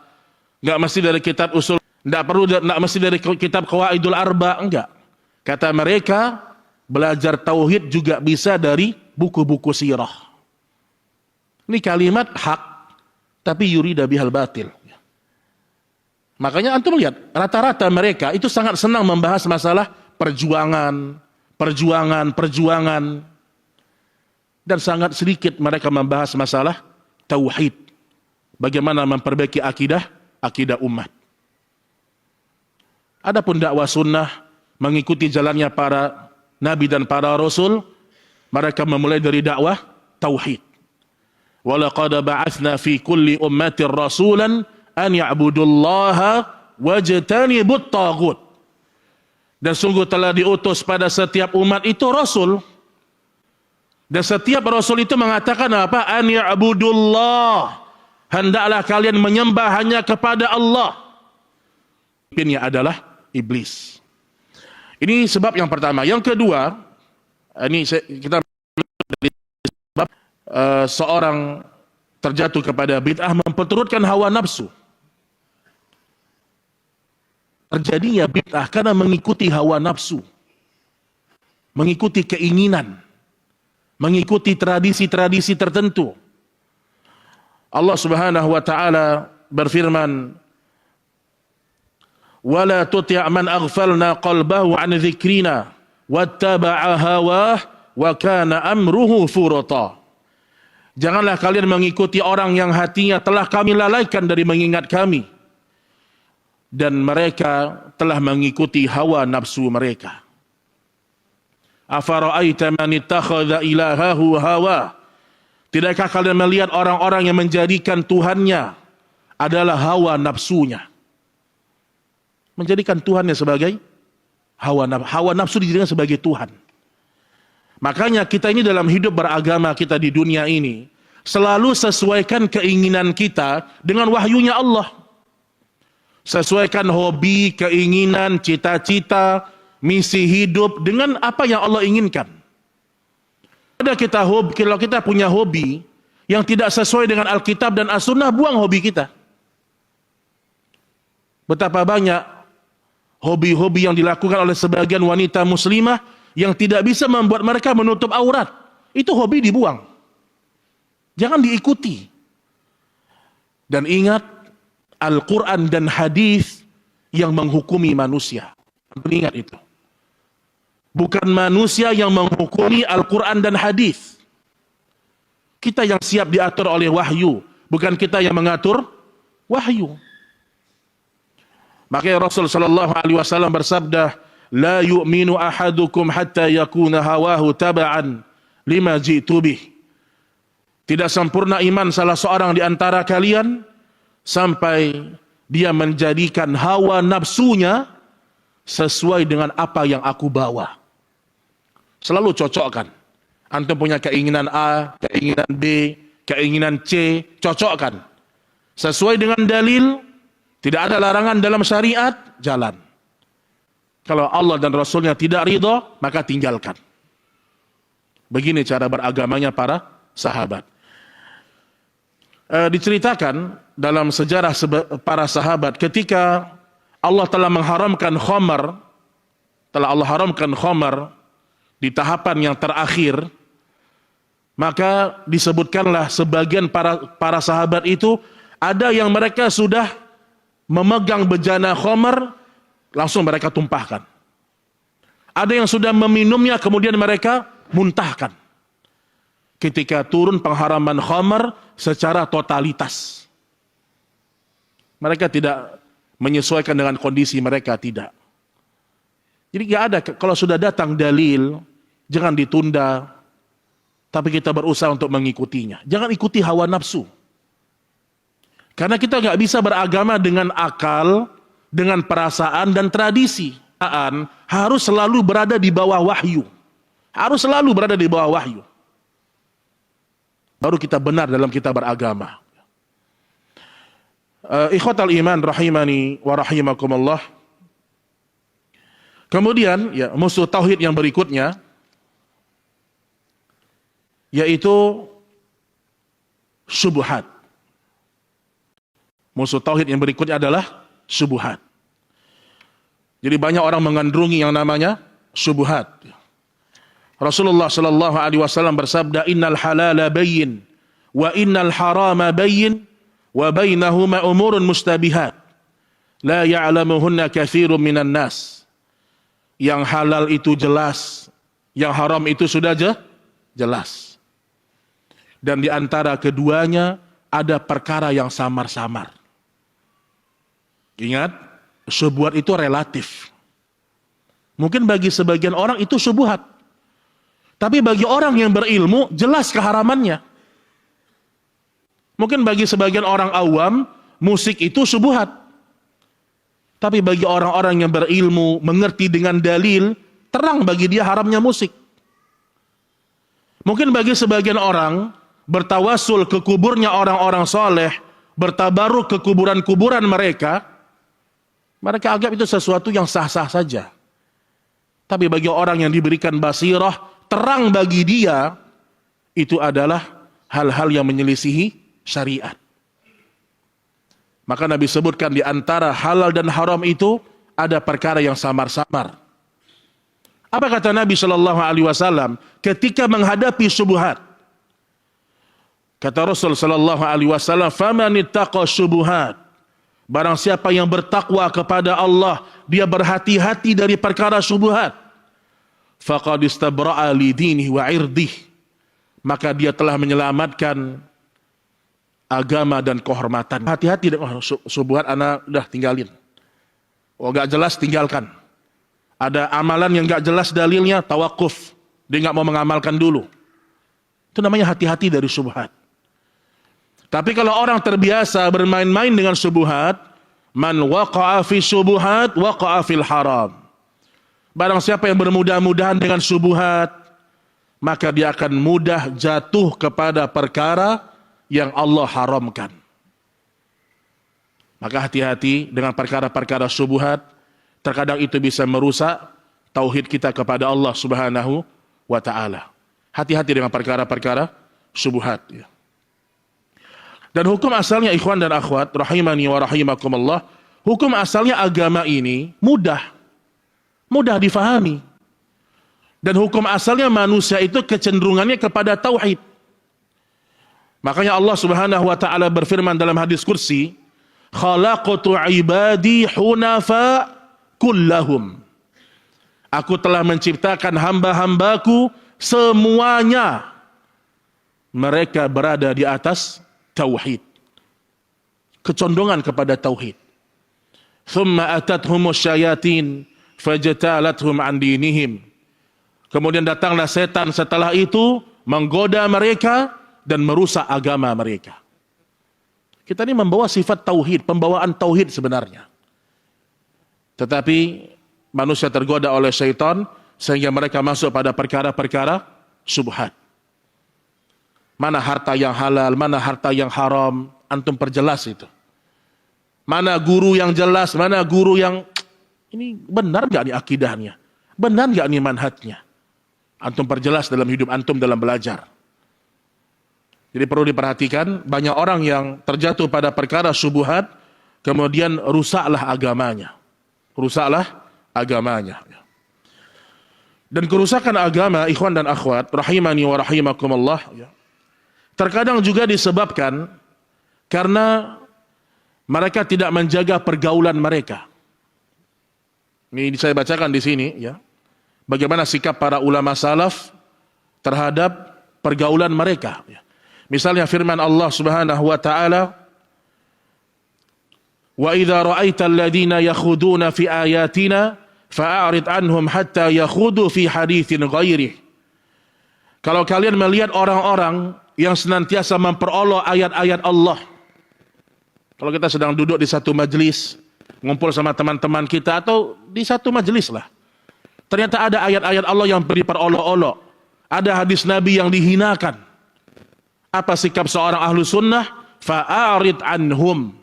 nggak mesti dari kitab usul, nggak mesti dari kitab qawaidul arba, enggak. Kata mereka, belajar tauhid juga bisa dari buku-buku sirah. Ini kalimat hak, tapi yurida bihal batil. Makanya antum lihat, rata-rata mereka itu sangat senang membahas masalah perjuangan, dan sangat sedikit mereka membahas masalah tauhid. Bagaimana memperbaiki akidah umat. Adapun dakwah sunnah mengikuti jalannya para nabi dan para rasul, mereka memulai dari dakwah tauhid. Walaqad ba'atsna fi kulli ummatin rasulan an ya'budullaha wajtanibut taghut. Dan sungguh telah diutus pada setiap umat itu rasul. Dan setiap rasul itu mengatakan apa? An ya'budullah. Hendaklah kalian menyembah hanya kepada Allah. Pemimpinnya adalah iblis. Ini sebab yang pertama. Yang kedua, kita sebab seorang terjatuh kepada bid'ah memperturutkan hawa nafsu. Terjadinya bid'ah karena mengikuti hawa nafsu, mengikuti keinginan, mengikuti tradisi-tradisi tertentu. Allah Subhanahu wa taala berfirman, wala tuti' man aghfalna qalbahu an dzikrina wattaba'a hawah wa kana amruhu furata. Janganlah kalian mengikuti orang yang hatinya telah kami lalaikan dari mengingat kami, dan mereka telah mengikuti hawa nafsu mereka. Afara'aita man ittakhadha ilahahu hawa. Tidakkah kalian melihat orang-orang yang menjadikan Tuhannya adalah hawa nafsunya? Menjadikan Tuhannya sebagai hawa nafsu dijadikan sebagai Tuhan. Makanya kita ini dalam hidup beragama kita di dunia ini selalu sesuaikan keinginan kita dengan wahyunya Allah. Sesuaikan hobi, keinginan, cita-cita, misi hidup dengan apa yang Allah inginkan. Kalau kita punya hobi yang tidak sesuai dengan Alkitab dan As-Sunnah, buang hobi kita. Betapa banyak hobi-hobi yang dilakukan oleh sebagian wanita muslimah yang tidak bisa membuat mereka menutup aurat. Itu hobi dibuang. Jangan diikuti. Dan ingat, Al-Quran dan hadis yang menghukumi manusia. Ingat itu. Bukan manusia yang menghukumi Al-Quran dan hadis. Kita yang siap diatur oleh wahyu, bukan kita yang mengatur wahyu. Makanya Rasul sallallahu alaihi wasallam bersabda, "La yu'minu ahadukum hatta yakuna hawahu taba'an lima ji'tu bih." Tidak sempurna iman salah seorang di antara kalian sampai dia menjadikan hawa nafsunya sesuai dengan apa yang aku bawa. Selalu cocokkan. Antum punya keinginan A, keinginan B, keinginan C, cocokkan. Sesuai dengan dalil, tidak ada larangan dalam syariat, jalan. Kalau Allah dan Rasulnya tidak ridho, maka tinggalkan. Begini cara beragamanya para sahabat. Diceritakan dalam sejarah para sahabat ketika Allah telah mengharamkan khamar, di tahapan yang terakhir, maka disebutkanlah sebagian para sahabat itu ada yang mereka sudah memegang bejana khamar, langsung mereka tumpahkan. Ada yang sudah meminumnya kemudian mereka muntahkan. Ketika turun pengharaman khamar secara totalitas, mereka tidak menyesuaikan dengan kondisi mereka, tidak. Jadi tidak ada, kalau sudah datang dalil, jangan ditunda, tapi kita berusaha untuk mengikutinya. Jangan ikuti hawa nafsu. Karena kita nggak bisa beragama dengan akal, dengan perasaan dan tradisi. Harus selalu berada di bawah wahyu. Harus selalu berada di bawah wahyu. Baru kita benar dalam kita beragama. Ikhwatal iman rahimani wa rahimakumullah. Kemudian ya, musuh tauhid yang berikutnya yaitu syubhat. Musuh tauhid yang berikutnya adalah syubhat. Jadi banyak orang mengandungi yang namanya syubhat. Rasulullah sallallahu alaihi wasallam bersabda, "Innal halala bayyin wa innal harama bayyin wa bainahuma umurun mustabihat la ya'lamuhunna katsirun minan nas." Yang halal itu jelas, yang haram itu sudah jelas. Dan di antara keduanya ada perkara yang samar-samar. Ingat, syubhat itu relatif. Mungkin bagi sebagian orang itu syubhat. Tapi bagi orang yang berilmu, jelas keharamannya. Mungkin bagi sebagian orang awam, musik itu syubhat. Tapi bagi orang-orang yang berilmu, mengerti dengan dalil, terang bagi dia haramnya musik. Mungkin bagi sebagian orang, bertawasul ke kuburnya orang-orang soleh, bertabaruk ke kuburan-kuburan mereka anggap itu sesuatu yang sah-sah saja. Tapi bagi orang yang diberikan basirah, terang bagi dia, itu adalah hal-hal yang menyelisihi syariat. Maka Nabi sebutkan di antara halal dan haram itu ada perkara yang samar-samar. Apa kata Nabi sallallahu alaihi wasallam ketika menghadapi syubhat? Kata Rasul sallallahu alaihi wasallam, "Faman ittaqa syubhat." Barang siapa yang bertakwa kepada Allah, dia berhati-hati dari perkara syubhat, faqad istabra'a li dinihi wa 'irdihi, maka dia telah menyelamatkan agama dan kehormatan. Hati-hati dengan syubhat, anak udah tinggalin. Oh, gak jelas, tinggalkan. Ada amalan yang gak jelas dalilnya, tawakuf. Dia gak mau mengamalkan dulu. Itu namanya hati-hati dari syubhat. Tapi kalau orang terbiasa bermain-main dengan syubhat, man waqa'a fi syubhat waqa'a fil haram. Barang siapa yang bermudah-mudahan dengan syubhat, maka dia akan mudah jatuh kepada perkara yang Allah haramkan. Maka hati-hati dengan perkara-perkara syubhat. Terkadang itu bisa merusak tauhid kita kepada Allah Subhanahu wa ta'ala. Hati-hati dengan perkara-perkara syubhat. Dan hukum asalnya, ikhwan dan akhwat, rahimani wa rahimakumullah, hukum asalnya agama ini mudah difahami. Dan hukum asalnya manusia itu kecenderungannya kepada tauhid. Makanya Allah Subhanahu wa ta'ala berfirman dalam hadis kursi, khalaqtu ibadi hunafa kullahum. Aku telah menciptakan hamba-hambaku semuanya mereka berada di atas tauhid, kecondongan kepada tauhid. Thumma atathumus syayatin fajtalathum an dinihim. Kemudian datanglah setan setelah itu menggoda mereka dan merusak agama mereka. Kita ini membawa sifat tauhid, pembawaan tauhid sebenarnya. Tetapi manusia tergoda oleh syaitan sehingga mereka masuk pada perkara-perkara syubhat. Mana harta yang halal, mana harta yang haram, antum perjelas itu. Mana guru yang jelas, mana guru yang ini benar gak nih akidahnya? Benar gak nih manhajnya? Antum perjelas dalam hidup antum dalam belajar. Jadi perlu diperhatikan, banyak orang yang terjatuh pada perkara syubhat, kemudian rusaklah agamanya. Rusaklah agamanya. Dan kerusakan agama, ikhwan dan akhwat, rahimani wa rahimakumullah, terkadang juga disebabkan karena mereka tidak menjaga pergaulan mereka. Ini saya bacakan di sini, ya. Bagaimana sikap para ulama salaf terhadap pergaulan mereka. Misalnya firman Allah Subhanahu wa ta'ala, wa idza ra'aita alladhina yakhuduna fi ayatina fa'arid anhum hatta yakhudu fi haditsin ghairih. Kalau kalian melihat orang-orang yang senantiasa memperolok ayat-ayat Allah. Kalau kita sedang duduk di satu majelis, ngumpul sama teman-teman kita atau di satu majelis lah. Ternyata ada ayat-ayat Allah yang diperolok-olok. Ada hadis Nabi yang dihinakan. Apa sikap seorang ahlu sunnah? Fa'arid anhum.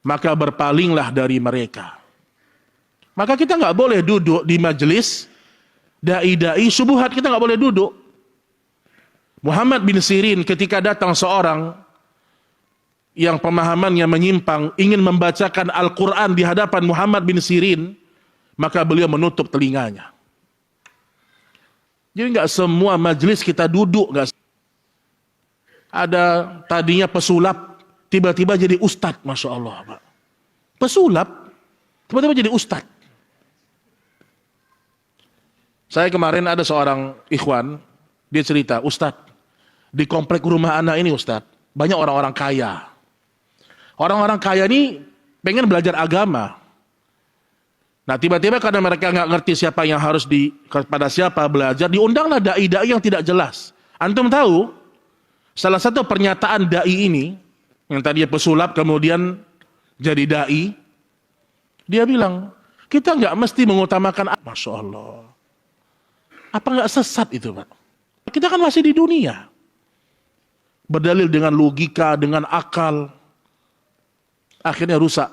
Maka berpalinglah dari mereka. Maka kita nggak boleh duduk di majelis dai-dai syubhat, kita nggak boleh duduk. Muhammad bin Sirin ketika datang seorang yang pemahamannya menyimpang ingin membacakan Al-Quran di hadapan Muhammad bin Sirin, maka beliau menutup telinganya. Jadi nggak semua majelis kita duduk, nggak. Ada tadinya pesulap, tiba-tiba jadi ustadz, masya Allah, Pak. Pesulap, tiba-tiba jadi ustadz. Saya kemarin ada seorang ikhwan, dia cerita, ustadz, di komplek rumah anak ini ustadz, banyak orang-orang kaya. Orang-orang kaya ini pengen belajar agama. Nah tiba-tiba karena mereka nggak ngerti siapa yang harus kepada siapa belajar, diundanglah dai-dai yang tidak jelas. Antum tahu, salah satu pernyataan dai ini, yang tadinya pesulap kemudian jadi dai, dia bilang, kita nggak mesti mengutamakan, masya Allah. Apa nggak sesat itu, Pak? Kita kan masih di dunia. Berdalil dengan logika, dengan akal. Akhirnya rusak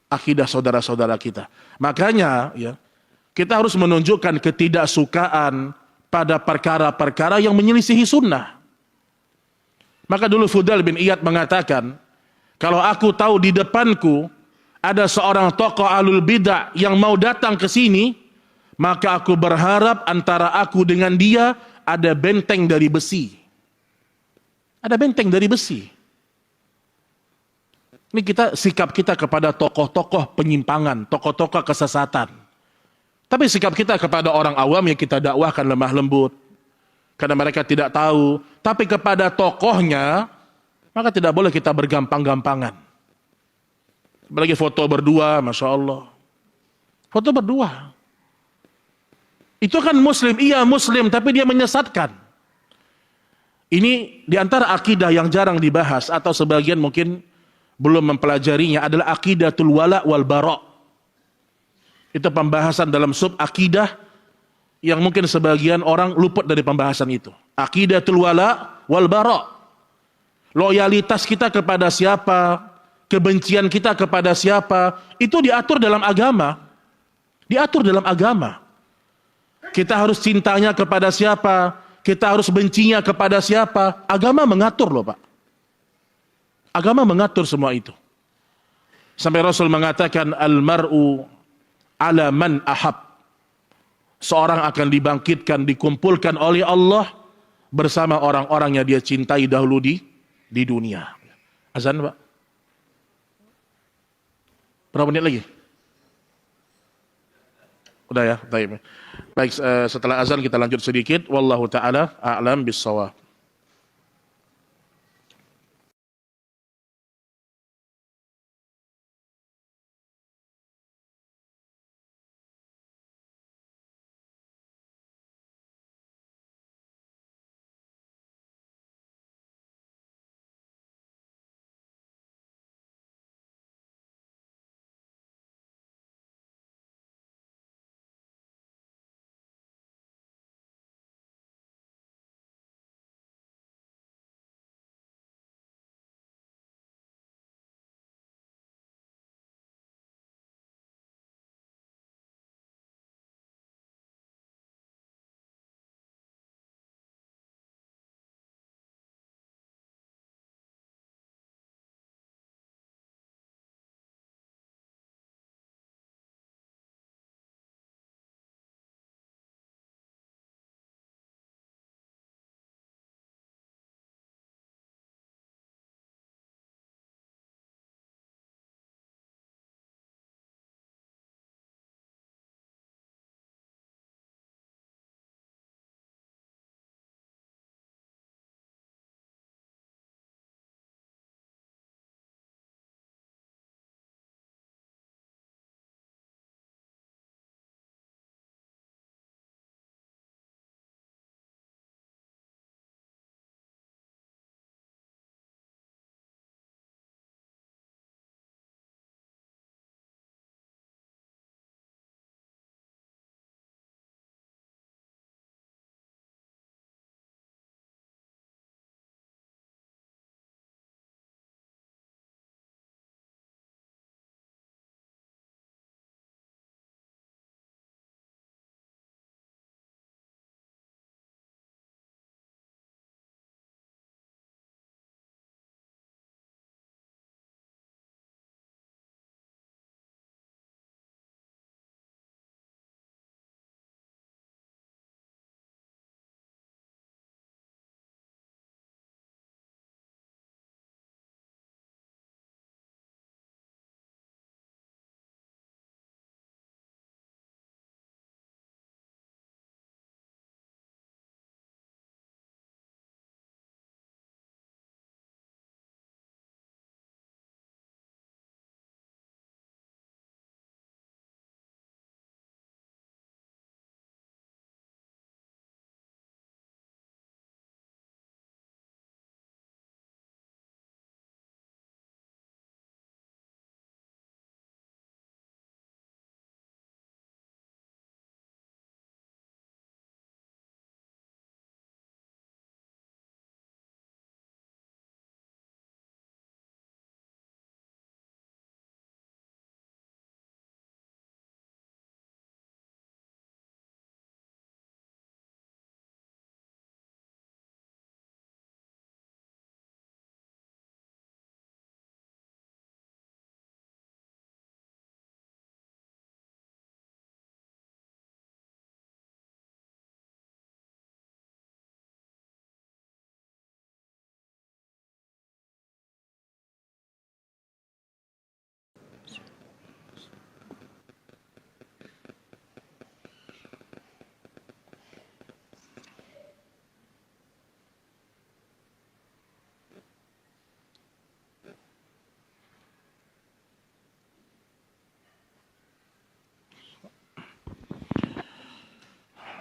akidah saudara-saudara kita. Makanya ya, kita harus menunjukkan ketidaksukaan pada perkara-perkara yang menyelisihi sunnah. Maka dulu Fudail bin Iyad mengatakan, kalau aku tahu di depanku ada seorang tokoh ahlul bidah yang mau datang ke sini, maka aku berharap antara aku dengan dia ada benteng dari besi. Ada benteng dari besi. Ini sikap kita kepada tokoh-tokoh penyimpangan, tokoh-tokoh kesesatan. Tapi sikap kita kepada orang awam yang kita dakwahkan lemah lembut. Karena mereka tidak tahu. Tapi kepada tokohnya, maka tidak boleh kita bergampang-gampangan. Apalagi foto berdua, Masya Allah. Foto berdua. Itu kan muslim, iya muslim, tapi dia menyesatkan. Ini diantara akidah yang jarang dibahas, atau sebagian mungkin belum mempelajarinya, adalah aqidatul wala wal bara'. Itu pembahasan dalam sub akidah yang mungkin sebagian orang luput dari pembahasan itu. Aqidatul wala wal bara'. Loyalitas kita kepada siapa, kebencian kita kepada siapa, itu diatur dalam agama. Diatur dalam agama. Kita harus cintanya kepada siapa, kita harus bencinya kepada siapa. Agama mengatur loh Pak. Agama mengatur semua itu. Sampai Rasul mengatakan, al-mar'u ala man ahab. Seorang akan dibangkitkan, dikumpulkan oleh Allah bersama orang-orang yang dia cintai dahulu di dunia. Azan Pak. Berapa menit lagi? Udah ya, baik. Baik, setelah azan kita lanjut sedikit. Wallahu ta'ala a'lam bis-shawab.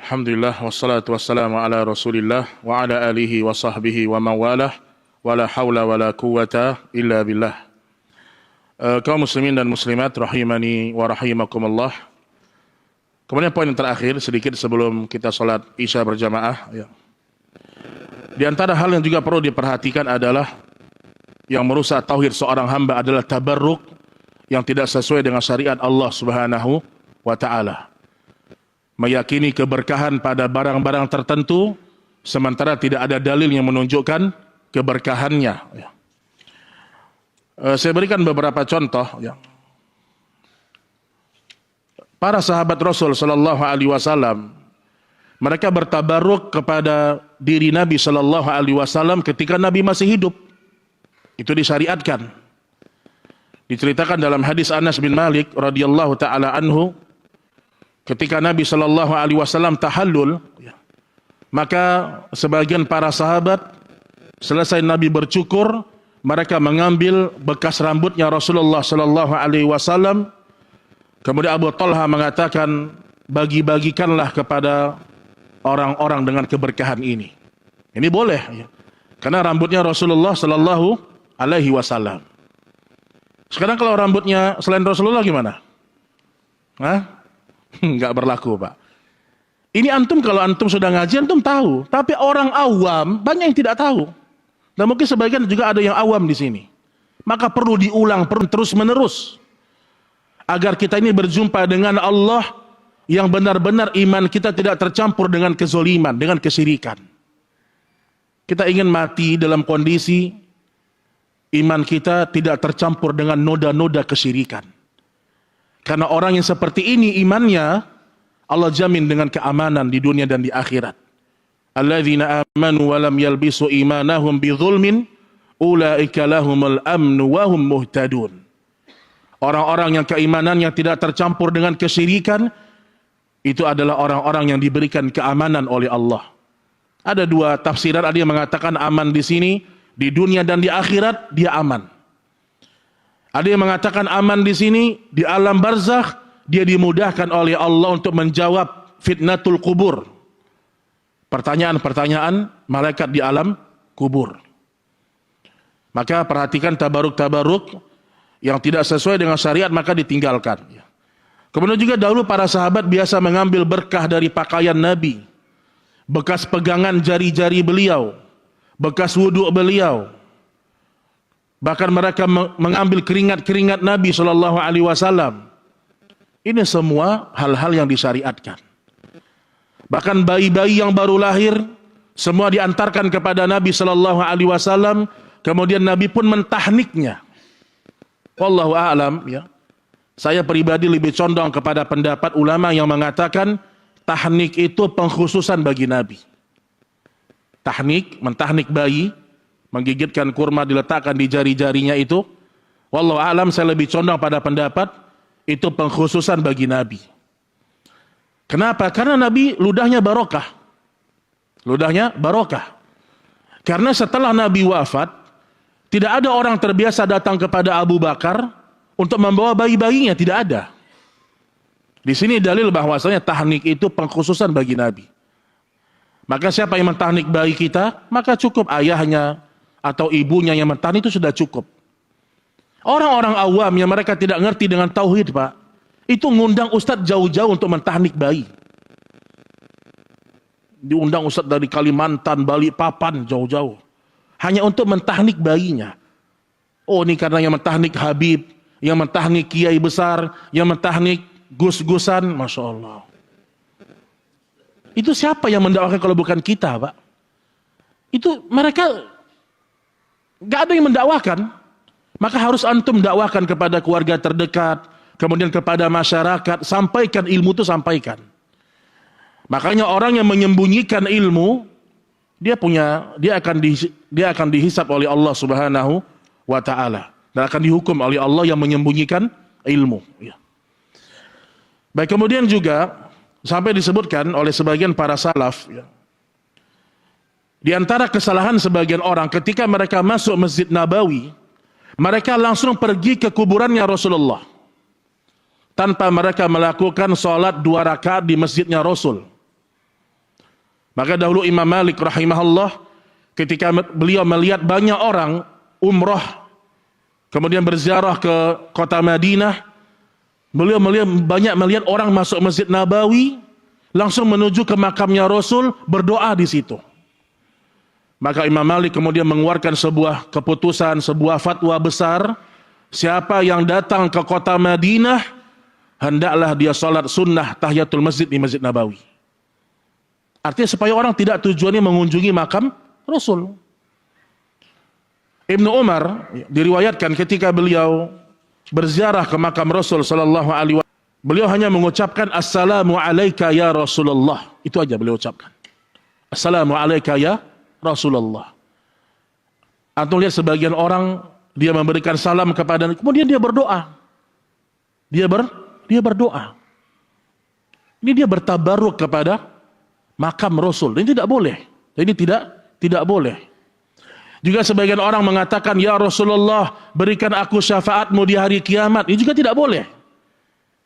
Alhamdulillah wassalatu wassalamu ala Rasulillah wa ala alihi wa sahbihi wa mawalah wa la hawla wa la quwwata illa billah. Kaum muslimin dan muslimat rahimani wa rahimakumullah. Kemudian poin yang terakhir sedikit sebelum kita salat Isya berjamaah ya. Di antara hal yang juga perlu diperhatikan adalah yang merusak tauhid seorang hamba adalah tabarruk yang tidak sesuai dengan syariat Allah Subhanahu wa taala. Meyakini keberkahan pada barang-barang tertentu sementara tidak ada dalil yang menunjukkan keberkahannya ya. Saya berikan beberapa contoh ya. Para sahabat Rasul sallallahu alaihi wasallam mereka bertabarruk kepada diri Nabi sallallahu alaihi wasallam ketika Nabi masih hidup. Itu disyariatkan. Diceritakan dalam hadis Anas bin Malik radhiyallahu taala anhu, ketika Nabi sallallahu alaihi wasallam tahallul, maka sebagian para sahabat selesai Nabi bercukur, mereka mengambil bekas rambutnya Rasulullah sallallahu alaihi wasallam. Kemudian Abu Talha mengatakan, bagi-bagikanlah kepada orang-orang dengan keberkahan ini. Ini boleh ya. Karena rambutnya Rasulullah sallallahu alaihi wasallam. Sekarang kalau rambutnya selain Rasulullah gimana? Hah? Enggak berlaku, Pak. Ini antum kalau antum sudah ngaji antum tahu, tapi orang awam banyak yang tidak tahu. Dan mungkin sebagian juga ada yang awam di sini. Maka perlu diulang, perlu terus-menerus agar kita ini berjumpa dengan Allah yang benar-benar iman kita tidak tercampur dengan kezoliman, dengan kesyirikan. Kita ingin mati dalam kondisi iman kita tidak tercampur dengan noda-noda kesyirikan. Karena orang yang seperti ini imannya Allah jamin dengan keamanan di dunia dan di akhirat. Alladzina amanu wa lam yalbisu imanahum bidzulmin ulaika lahumul amnu wa hum muhtadun. Orang-orang yang keimanannya tidak tercampur dengan kesyirikan itu adalah orang-orang yang diberikan keamanan oleh Allah. Ada dua tafsiran, ada yang mengatakan aman di sini di dunia dan di akhirat dia aman. Ada yang mengatakan aman di sini, di alam barzakh, dia dimudahkan oleh Allah untuk menjawab fitnatul kubur. Pertanyaan-pertanyaan malaikat di alam kubur. Maka perhatikan tabaruk-tabaruk yang tidak sesuai dengan syariat maka ditinggalkan. Kemudian juga dahulu para sahabat biasa mengambil berkah dari pakaian Nabi. Bekas pegangan jari-jari beliau. Bekas wudhu beliau. Bahkan mereka mengambil keringat-keringat Nabi sallallahu alaihi wasallam. Ini semua hal-hal yang disyariatkan. Bahkan bayi-bayi yang baru lahir semua diantarkan kepada Nabi sallallahu alaihi wasallam, kemudian Nabi pun mentahniknya. Wallahu a'lam ya. Saya pribadi lebih condong kepada pendapat ulama yang mengatakan tahnik itu pengkhususan bagi Nabi. Tahnik, mentahnik bayi, menggigitkan kurma diletakkan di jari-jarinya itu, wallahu alam saya lebih condong pada pendapat itu pengkhususan bagi Nabi. Kenapa? Karena Nabi ludahnya barokah. Ludahnya barokah. Karena setelah Nabi wafat, tidak ada orang terbiasa datang kepada Abu Bakar untuk membawa bayi-bayinya, tidak ada. Di sini dalil bahwasanya tahnik itu pengkhususan bagi Nabi. Maka siapa yang mentahnik bayi kita, maka cukup ayahnya atau ibunya yang mentahnik itu sudah cukup. Orang-orang awam yang mereka tidak ngerti dengan tauhid, Pak, itu ngundang ustadz jauh-jauh untuk mentahnik bayi. Diundang ustadz dari Kalimantan, Balikpapan, jauh-jauh. Hanya untuk mentahnik bayinya. Oh, ini karena yang mentahnik Habib, yang mentahnik kiai besar, yang mentahnik gus-gusan, Masya Allah. Itu siapa yang mendakwakan kalau bukan kita, Pak? Itu mereka gak ada yang mendakwakan. Maka harus antum dakwakan kepada keluarga terdekat, kemudian kepada masyarakat, sampaikan ilmu itu, sampaikan. Makanya orang yang menyembunyikan ilmu, dia akan dihisab oleh Allah Subhanahu wa taala dan akan dihukum oleh Allah yang menyembunyikan ilmu. Ya. Baik, kemudian juga sampai disebutkan oleh sebagian para salaf, ya, di antara kesalahan sebagian orang ketika mereka masuk Masjid Nabawi, mereka langsung pergi ke kuburannya Rasulullah tanpa mereka melakukan sholat 2 rakaat di masjidnya Rasul. Maka dahulu Imam Malik rahimahullah ketika beliau melihat banyak orang umrah kemudian berziarah ke kota Madinah, beliau banyak melihat orang masuk Masjid Nabawi langsung menuju ke makamnya Rasul, berdoa di situ. Maka Imam Malik kemudian mengeluarkan sebuah keputusan, sebuah fatwa besar, siapa yang datang ke kota Madinah hendaklah dia salat sunnah tahiyatul masjid di Masjid Nabawi. Artinya supaya orang tidak tujuannya mengunjungi makam Rasul. Ibnu Umar diriwayatkan ketika beliau berziarah ke makam Rasul sallallahu alaihi wasallam, beliau hanya mengucapkan assalamu alayka ya Rasulullah. Itu aja beliau ucapkan. Assalamu alayka ya Rasulullah. Antum lihat sebagian orang dia memberikan salam kepada, kemudian dia berdoa. Dia berdoa. Ini dia bertabaruk kepada makam Rasul. Ini tidak boleh. Ini tidak boleh. Juga sebagian orang mengatakan, ya Rasulullah, berikan aku syafaatmu di hari kiamat. Ini juga tidak boleh.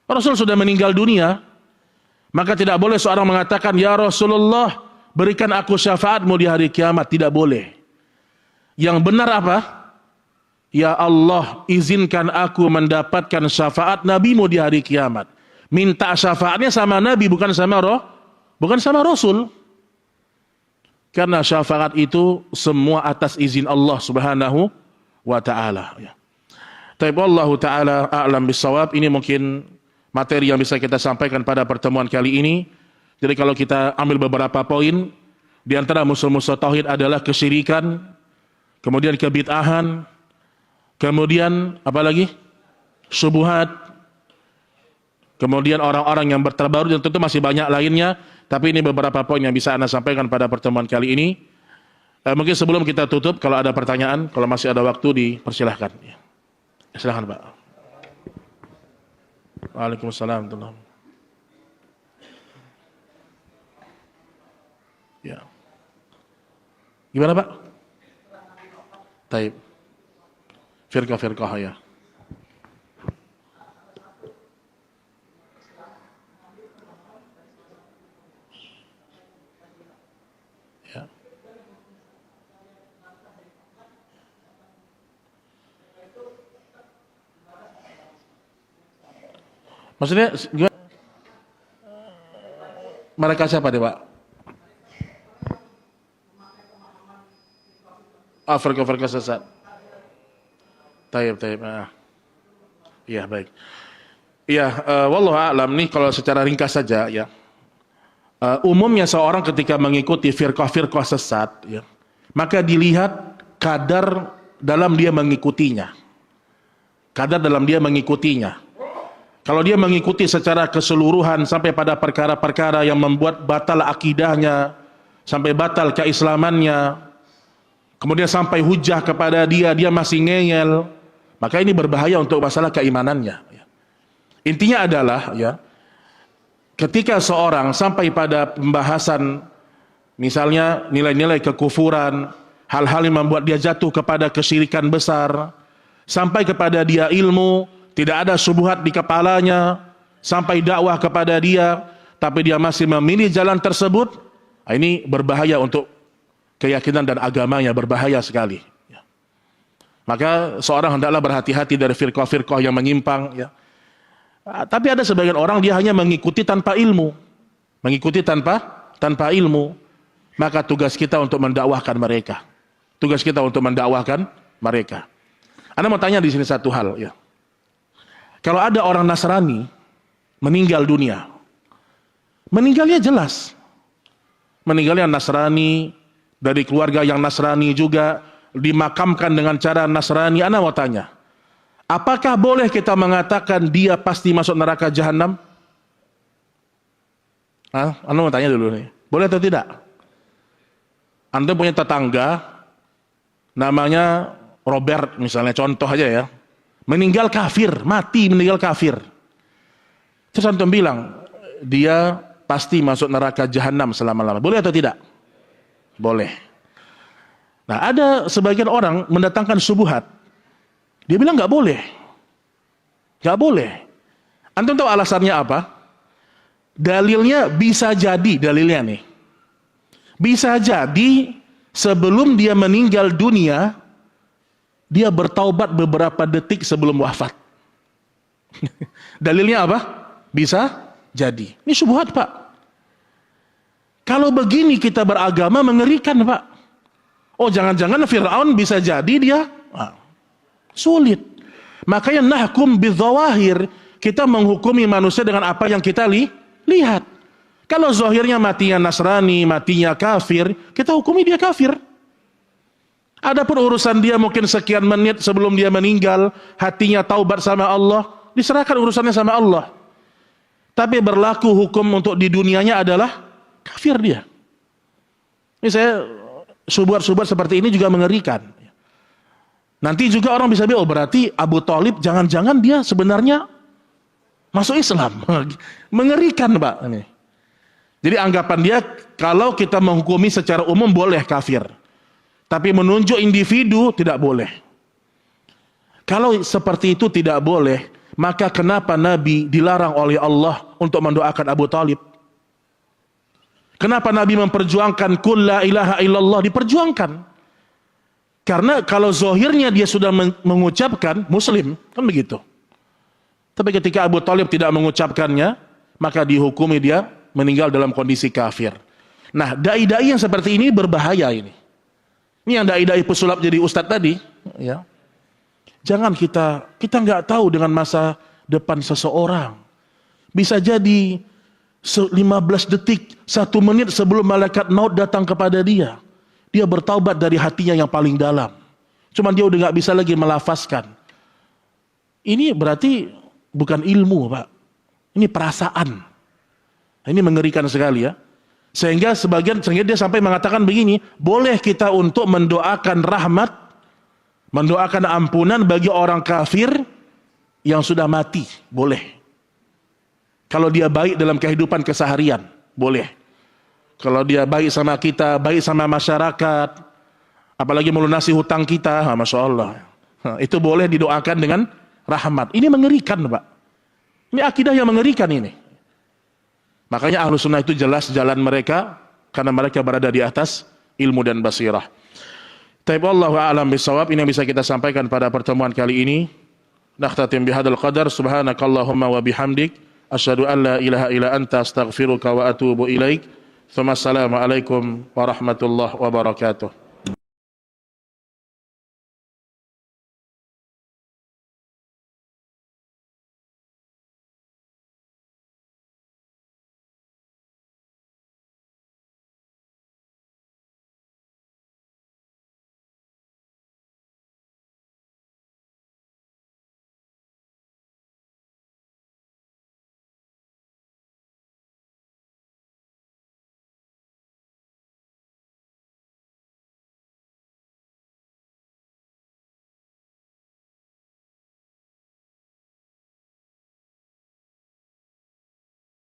Rasul sudah meninggal dunia, maka tidak boleh seorang mengatakan, ya Rasulullah, berikan aku syafaatmu di hari kiamat. Tidak boleh. Yang benar apa? Ya Allah, izinkan aku mendapatkan syafaat Nabimu di hari kiamat. Minta syafaatnya sama Nabi, bukan sama Rasul. Karena syafaat itu semua atas izin Allah Subhanahu wa taala. Tapi Allah taala a'lam bissawab. Ini mungkin materi yang bisa kita sampaikan pada pertemuan kali ini. Jadi kalau kita ambil beberapa poin, di antara musuh-musuh tauhid adalah kesyirikan, kemudian kebid'ahan, kemudian apa lagi? Syubhat, kemudian orang-orang yang bertabarruj, dan tentu masih banyak lainnya. Tapi ini beberapa poin yang bisa Anda sampaikan pada pertemuan kali ini. Mungkin sebelum kita tutup, kalau ada pertanyaan, kalau masih ada waktu, dipersilahkan. Silahkan Pak. Waalaikumsalam. Ya. Gimana Pak? Taib. Firqah ya. Maksudnya mereka siapa deh Pak? Firqah sesat. Taib. Iya baik. Iya, wallahu a'lam nih kalau secara ringkas saja ya. Umumnya seorang ketika mengikuti firqah sesat ya, maka dilihat kadar dalam dia mengikutinya. Kalau dia mengikuti secara keseluruhan sampai pada perkara-perkara yang membuat batal akidahnya, sampai batal keislamannya, kemudian sampai hujah kepada dia masih ngeyel, maka ini berbahaya untuk masalah keimanannya. Intinya adalah ya, ketika seorang sampai pada pembahasan misalnya nilai-nilai kekufuran, hal-hal yang membuat dia jatuh kepada kesyirikan besar, sampai kepada dia ilmu, tidak ada syubhat di kepalanya, sampai dakwah kepada dia, tapi dia masih memilih jalan tersebut, ini berbahaya untuk keyakinan dan agamanya, berbahaya sekali. Maka seorang hendaklah berhati-hati dari firqah yang menyimpang. Ya. Tapi ada sebagian orang dia hanya mengikuti tanpa ilmu, maka tugas kita untuk mendakwahkan mereka. Anda mau tanya di sini satu hal, ya. Kalau ada orang Nasrani meninggal dunia, meninggalnya jelas. Meninggalnya Nasrani, dari keluarga yang Nasrani juga, dimakamkan dengan cara Nasrani. Ana mau tanya, apakah boleh kita mengatakan dia pasti masuk neraka jahanam? Ana mau tanya dulu nih, boleh atau tidak? Anda punya tetangga, namanya Robert misalnya, contoh aja ya, meninggal kafir, mati meninggal kafir. Terus antum bilang, dia pasti masuk neraka jahanam selama-lamanya. Boleh atau tidak? Boleh. Nah, ada sebagian orang mendatangkan syubhat. Dia bilang nggak boleh. Nggak boleh. Antum tahu alasannya apa? Dalilnya bisa jadi, dalilnya nih. Bisa jadi sebelum dia meninggal dunia, dia bertaubat beberapa detik sebelum wafat. Dalilnya apa? Bisa jadi. Ini syubhat, Pak. Kalau begini kita beragama mengerikan, Pak. Oh, jangan-jangan Fir'aun bisa jadi dia sulit. Makanya nahkum bidzawahir, kita menghukumi manusia dengan apa yang kita lihat. Kalau zahirnya matinya Nasrani, matinya kafir, kita hukumi dia kafir. Adapun urusan dia mungkin sekian menit sebelum dia meninggal, hatinya taubat sama Allah, diserahkan urusannya sama Allah. Tapi berlaku hukum untuk di dunianya adalah kafir dia. Ini saya syubhat-syubhat seperti ini juga mengerikan. Nanti juga orang bisa bilang, oh berarti Abu Thalib jangan-jangan dia sebenarnya masuk Islam. Mengerikan, Pak. Ini. Jadi anggapan dia, kalau kita menghukumi secara umum boleh kafir. Tapi menunjuk individu tidak boleh. Kalau seperti itu tidak boleh, maka kenapa Nabi dilarang oleh Allah untuk mendoakan Abu Thalib? Kenapa Nabi memperjuangkan qul la ilaha illallah, diperjuangkan? Karena kalau zahirnya dia sudah mengucapkan Muslim, kan begitu. Tapi ketika Abu Thalib tidak mengucapkannya, maka dihukumi dia meninggal dalam kondisi kafir. Nah, dai-dai yang seperti ini berbahaya ini. Ini yang dai-dai pesulap jadi ustadz tadi, ya. Jangan kita nggak tahu dengan masa depan seseorang. Bisa jadi 15 detik, 1 menit sebelum malaikat maut datang kepada dia, dia bertaubat dari hatinya yang paling dalam. Cuman dia udah nggak bisa lagi melafazkan. Ini berarti bukan ilmu, Pak. Ini perasaan. Ini mengerikan sekali, ya. Sehingga dia sampai mengatakan begini, boleh kita untuk mendoakan rahmat, mendoakan ampunan bagi orang kafir yang sudah mati, boleh. Kalau dia baik dalam kehidupan keseharian, boleh. Kalau dia baik sama kita, baik sama masyarakat, apalagi melunasi hutang kita, Masya Allah. Itu boleh didoakan dengan rahmat. Ini mengerikan, Pak. Ini akidah yang mengerikan ini. Makanya Ahlus Sunnah itu jelas jalan mereka, karena mereka berada di atas ilmu dan basirah. Taib wallahu a'lam bishawab. Ini yang bisa kita sampaikan pada pertemuan kali ini. Nakhtatim bihadzal qadar. Subhanakallahumma wa bihamdik, asyhadu an la ilaha illa anta, astaghfiruka wa atubu ilaik. Assalamualaikum warahmatullahi wabarakatuh.